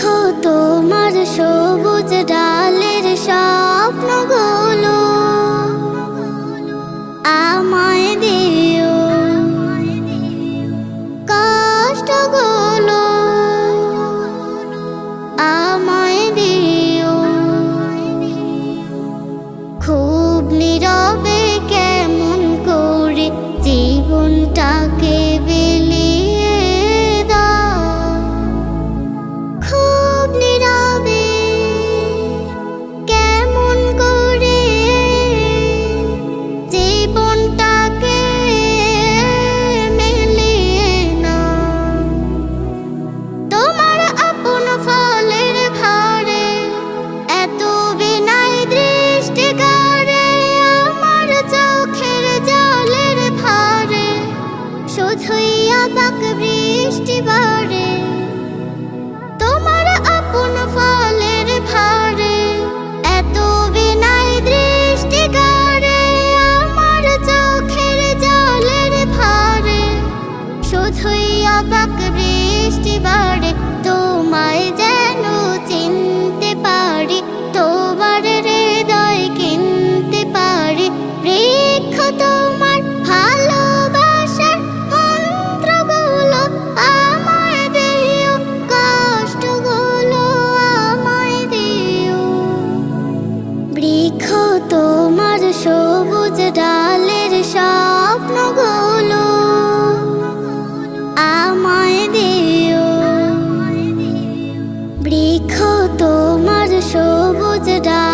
তোমার সবুজ ডালের স্বপ্নগুলো আমায় দিও, কষ্টগুলো আমায় দিও। খুব নীরবে কেমন করে জীবনটাকে বিলিয়ে দাও, খুব নীরবে কেমন করে জীবনটাকে মিলিয়ে নাও। তোমার আপন ফলের ভারে এত বিনয় দৃষ্টি করে, আমার চোখের জলের ভারে শুধুই অবাক বৃষ্টি বাড়ে। তোমার আপন ফলের ভারে এত বিনয় দৃষ্টি করে, আমার চোখের জলের ভারে শুধুই অবাক বৃষ্টি বাড়ে। তোমায় যেন চিনতে পারি, তোমার হৃদয় কিনতে পারি। বৃক্ষ তোমার ভালোবাসার মন্ত্রগুলো আমায় দিও, কষ্টগুলো আমায় দিও। বৃক্ষ তোমার সবুজ ডালের স্বপ্নগুলো আমায় দিও। বৃক্ষ তোমার সবুজ ডাল